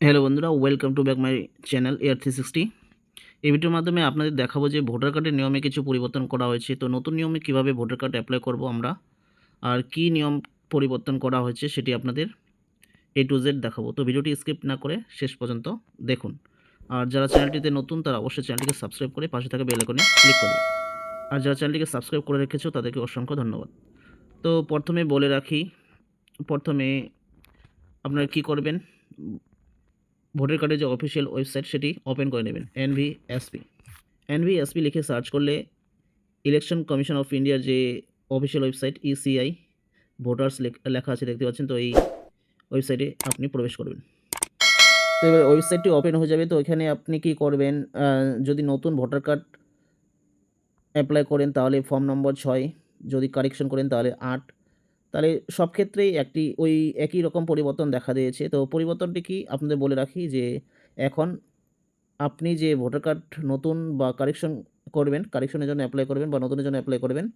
Hello বন্ধুরা, welcome to back my channel air 360। এই ভিডিওর মাধ্যমে আপনাদের দেখাবো যে ভোটার কার্ডের নিয়মে কিছু পরিবর্তন করা হয়েছে। তো নতুন নিয়মে কিভাবে ভোটার কার্ড অ্যাপ্লাই করব আমরা, আর কি নিয়ম পরিবর্তন করা হয়েছে সেটি আপনাদের A to Z দেখাবো। তো ভিডিওটি স্কিপ না করে শেষ পর্যন্ত দেখুন। আর যারা চ্যানেলটিতে নতুন তারা অবশ্যই চ্যানেলটিকে সাবস্ক্রাইব করে পাশে থাকা বেল আইকনে ক্লিক করবে। আর যারা চ্যানেলটিকে সাবস্ক্রাইব করে রেখেছো তাদেরকে অসংখ্য ধন্যবাদ। তো প্রথমে বলে রাখি, প্রথমে আপনারা কি করবেন, ভোটার কার্ডের যে অফিসিয়াল ওয়েবসাইট সেটি ওপেন করে নেবেন। এনভিএসপি লিখে সার্চ করলে ইলেকশন কমিশন অফ ইন্ডিয়ার যে অফিসিয়াল ওয়েবসাইট ইসিআই ভোটার্স লেখা আছে, দেখতে পাচ্ছেন। তো এই ওয়েবসাইটে আপনি প্রবেশ করবেন। তো এবার ওয়েবসাইটটি ওপেন হয়ে যাবে। তো এখানে আপনি কি করবেন, যদি নতুন ভোটার কার্ড অ্যাপ্লাই করেন তাহলে ফর্ম নম্বর 6, যদি কারেকশন করেন তাহলে 8। তাহলে সব ক্ষেত্রেই ওই একই রকম পরিবর্তন দেখা দিয়েছে। তো পরিবর্তনটি কি আপনাদের বলে রাখি, যে এখন আপনি যে ভোটার কার্ড নতুন বা কারেকশন করবেন, কারেকশনের জন্য অ্যাপ্লাই করবেন বা নতুনের জন্য অ্যাপ্লাই করবেন,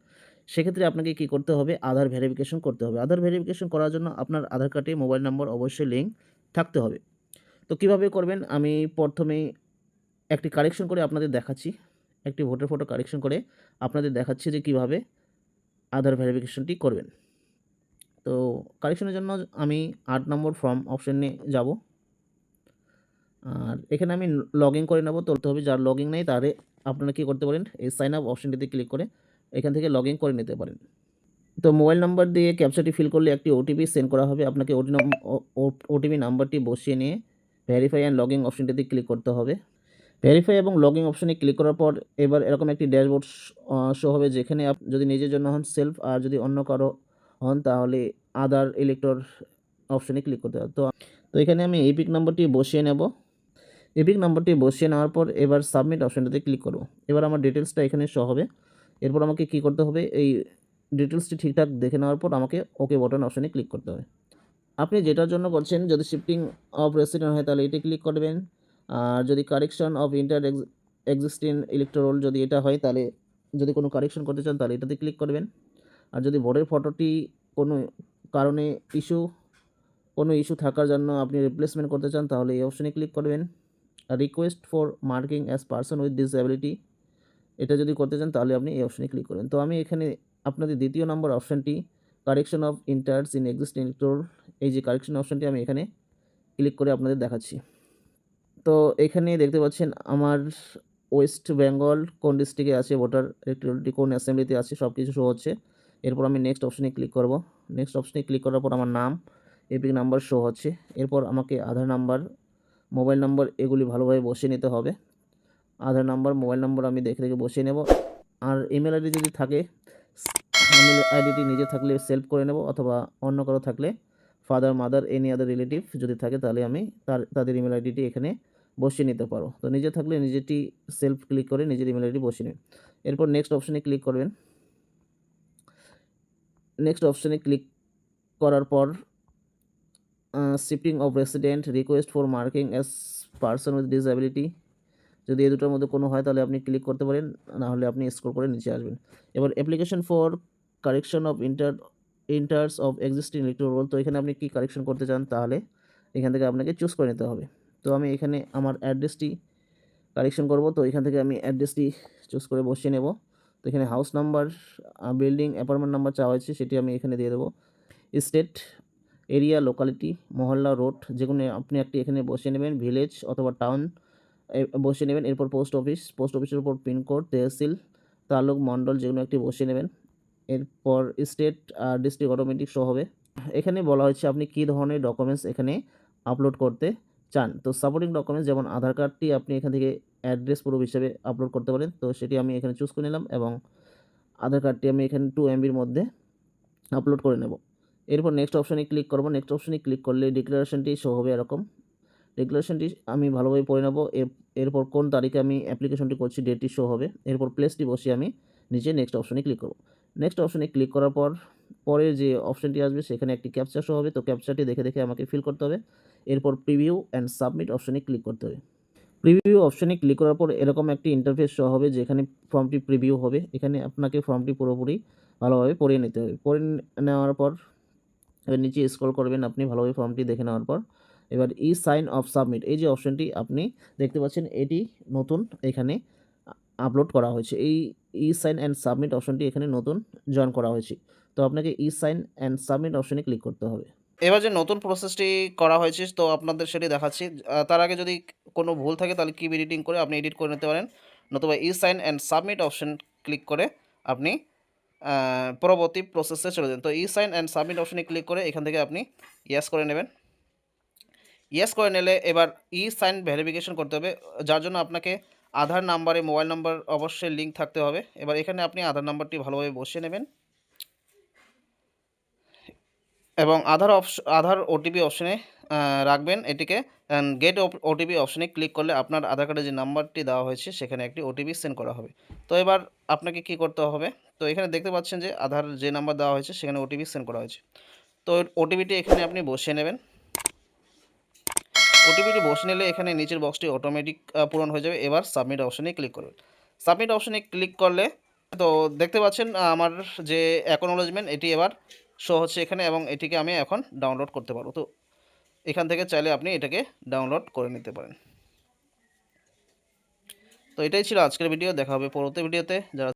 সেক্ষেত্রে আপনাকে কি করতে হবে, আধার ভেরিফিকেশন করতে হবে। আধার ভেরিফিকেশন করার জন্য আপনার আধার কার্ডে মোবাইল নম্বর অবশ্যই লিঙ্ক থাকতে হবে। তো কিভাবে করবেন, আমি প্রথমেই একটি কারেকশন করে আপনাদের দেখাচ্ছি, একটি ভোটার ফটো কারেকশন করে আপনাদের দেখাচ্ছি যে কিভাবে আধার ভেরিফিকেশনটি করবেন। তো কারেকশনের জন্য আমি 8 নম্বর ফর্ম অপশনে যাব, আর এখানে আমি লগইন করে নেব। তুলতে হবে, যার লগইন নেই তারে আপনারা কী করতে পারেন, এই সাইন আপ অপশনটিতে ক্লিক করে এখান থেকে লগইন করে নিতে পারেন। তো মোবাইল নাম্বার দিয়ে ক্যাপচাটি ফিল করলে একটি ওটিপি সেন্ড করা হবে। আপনাকে ওটিপি নাম্বারটি বসিয়ে নিয়ে ভেরিফাই অ্যান্ড লগইন অপশনটিতে ক্লিক করতে হবে। ভেরিফাই এবং লগইন অপশনে ক্লিক করার পর এবার এরকম একটি ড্যাশবোর্ড শো হবে, যেখানে যদি নিজের জন্য হন সেলফ, আর যদি অন্য কারো হন তাহলে আদার ইলেক্টর অপশনে ক্লিক করতে হবে। তো এখানে আমি এপিক নাম্বারটি বসিয়ে নেব। এপিক নাম্বারটি বসিয়ে নেওয়ার পর এবার সাবমিট অপশনটাতে ক্লিক করব। এবার আমার ডিটেলসটা এখানে শো হবে। এরপর আমাকে কি করতে হবে, এই ডিটেলসটি ঠিকঠাক দেখে নেওয়ার পর আমাকে ওকে বাটন অপশনে ক্লিক করতে হবে। আপনি যেটার জন্য করছেন, যদি শিফটিং অফ রেসিডেন্ট হয় তাহলে এটি ক্লিক করবেন, আর যদি কারেকশন অফ এক্সিস্টিং ইলেক্টোরাল যদি এটা হয়, তাহলে যদি কোনো কারেকশন করতে চান তাহলে এটাতে ক্লিক করবেন। আর যদি ভোটের ফটোটি কোনো কারণে কোনো ইস্যু থাকার জন্য আপনি রিপ্লেসমেন্ট করতে চান তাহলে এই অপশনে ক্লিক করবেন। Request for marking as person with disability, এটা যদি করতে চান তাহলে আপনি এই অপশনে ক্লিক করবেন। তো আমি এখানে আপনাদের দ্বিতীয় নম্বর অপশানটি correction of ইন্টার্স in existing electoral, এই যে কারেকশন অপশানটি আমি এখানে ক্লিক করে আপনাদের দেখাচ্ছি। তো এখানে দেখতে পাচ্ছেন আমার ওয়েস্ট বেঙ্গল কোন ডিস্ট্রিক্টে আছে, ভোটার ইলেক্টোরালটি কোন অ্যাসেম্বলিতে আছে, সব কিছু শো হচ্ছে। এরপর আমি নেক্সট অপশনে ক্লিক করব। নেক্সট অপশনে ক্লিক করার পর আমার নাম, এপিক নাম্বার শো হচ্ছে। এরপর আমাকে আধার নাম্বার, মোবাইল নাম্বার এগুলি ভালোভাবে বসিয়ে নিতে হবে। আধার নাম্বার, মোবাইল নাম্বার আমি দেখে দেখে বসিয়ে নেব। আর ইমেল আইডি যদি থাকে, ইমেল আইডিটি নিজে থাকলে সেভ করে নেব, অথবা অন্য কারো থাকলে father, mother, any other relative যদি থাকে তাহলে আমি তাদের ইমেল আইডিটি এখানে বসিয়ে নিতে পারো। তো নিজে থাকলে নিজেটি সেলফ ক্লিক করে নিজের ইমেল আইডি বসিয়ে নিন। এরপর নেক্সট অপশনে ক্লিক করবেন। নেক্সট অপশনে ক্লিক করার পর shifting of resident, request for marking as person with disability, যদি এই দুটোর মধ্যে কোনো হয় তাহলে আপনি ক্লিক করতে পারেন, নাহলে আপনি স্ক্রল করে নিচে আসবেন। এবার application for correction of entries of existing electoral roll, তো এখানে আপনি কি কারেকশন করতে চান তাহলে এখান থেকে আপনাকে চুজ করে নিতে হবে। তো আমি এখানে আমার অ্যাড্রেসটি কারেকশন করব, তো এখান থেকে আমি অ্যাড্রেসটি চুজ করে বসিয়ে নেব। তো এখানে house number, building, apartment number চাওয়া হয়েছে, সেটি আমি এখানে দিয়ে দেবো। স্টেট, এরিয়া, লোকালিটি, মহল্লা, রোড, যেগুলো আপনি একটি এখানে বসিয়ে নেবেন। ভিলেজ অথবা টাউন বসিয়ে নেবেন। এরপর পোস্ট অফিসের উপর পিনকোড, তহসিল, তালুক, মণ্ডল যেগুলো একটি বসিয়ে নেবেন। এরপর স্টেট আর ডিস্ট্রিক্ট অটোমেটিক শো হবে। এখানে বলা হচ্ছে আপনি কী ধরনের ডকুমেন্টস এখানে আপলোড করতে চান। তো সাপোর্টিং ডকুমেন্টস যেমন আধার কার্ডটি আপনি এখান থেকে অ্যাড্রেস প্রুফ হিসেবে আপলোড করতে পারেন, তো সেটি আমি এখানে চুজ করে নিলাম, এবং আধার কার্ডটি আমি এখানে 2 MBর মধ্যে আপলোড করে নেব। এরপর নেক্সট অপশনে ক্লিক করব। নেক্সট অপশনে ক্লিক করলে ডিক্লারেশনটি শো হবে এরকম। ডিক্লারেশনটি আমি ভালোভাবে পড়ে নেব। এরপর কোন তারিখে আমি অ্যাপ্লিকেশনটি করছি ডেটটি শো হবে। এরপর প্লেসটি বসিয়ে আমি নিচে নেক্সট অপশনে ক্লিক করব। নেক্সট অপশনে ক্লিক করার পর পরের যে অপশনটি আসবে সেখানে একটি ক্যাপচা শো হবে, তো ক্যাপচাটি দেখে দেখে আমাকে ফিল করতে হবে। এরপর প্রিভিউ অ্যান্ড সাবমিট অপশনে ক্লিক করতে হবে। প্রিভিউ অপশনে ক্লিক করার পর এরকম একটি ইন্টারফেস শো হবে, যেখানে ফর্মটি প্রিভিউ হবে। এখানে আপনাকে ফর্মটি পুরোপুরি ভালোভাবে পড়িয়ে নিতে হবে। পড়ে নেওয়ার পর নিচে স্ক্রল করবেন আপনি ভালোভাবে ফর্মটি দেখে নেওয়ার পর। এবার ই সাইন অফ সাবমিট এই যে অপশনটি আপনি দেখতে পাচ্ছেন এটি নতুন এখানে আপলোড করা হয়েছে। এই ই সাইন অ্যান্ড সাবমিট অপশনটি এখানে নতুন জয়েন করা হয়েছে। তো আপনাকে ই সাইন অ্যান্ড সাবমিট অপশনে ক্লিক করতে হবে। এবার যে নতুন প্রসেসটি করা হয়েছে তো আপনাদের সেটি দেখাচ্ছি। তার আগে যদি কোনো ভুল থাকে তাহলে কিপ এডিটিং করে আপনি এডিট করে নিতে পারেন। নতুবা e sign and submit option click করে আপনি পরবর্তী প্রসেসে চলে যান। তো ই সাইন অ্যান্ড সাবমিট অপশনে ক্লিক করে এখান থেকে আপনি ইয়েস করে নেবেন। ইয়েস করে নিলে এবার ই সাইন ভেরিফিকেশন করতে হবে, যার জন্য আপনাকে আধার নাম্বারে মোবাইল নাম্বার অবশ্যই লিঙ্ক থাকতে হবে। এবার এখানে আপনি আধার নাম্বারটি ভালোভাবে বসিয়ে নেবেন এবং আধার ওটিপি অপশনে রাখবেন এটিকে। গেট ওটিপি অপশনে ক্লিক করলে আপনার আধার কার্ডে যে নাম্বারটি দেওয়া হয়েছে সেখানে একটি ওটিপি সেন্ড করা হবে। তো এবার আপনাকে কি করতে হবে, তো এখানে দেখতে পাচ্ছেন যে আধার যে নাম্বার দেওয়া হয়েছে সেখানে ওটিপি সেন্ড করা হয়েছে। তো ওটিপিটি এখানে আপনি বসিয়ে নেবেন। ওটিপিটি বসে নিলে এখানে নিচের বক্সটি অটোমেটিক পূরণ হয়ে যাবে। এবার সাবমিট অপশনে ক্লিক করবেন। সাবমিট অপশনে ক্লিক করলে তো দেখতে পাচ্ছেন আমার যে অ্যাকনোলেজমেন্ট এটি এবার শো হচ্ছে এখানে এবং এটিকে আমি এখন ডাউনলোড করতে পারবো। তো এখান থেকে চাইলে আপনি এটাকে ডাউনলোড করে নিতে পারেন। তো এটাই ছিল আজকের ভিডিও। দেখা হবে পরবর্তী ভিডিওতে। যারা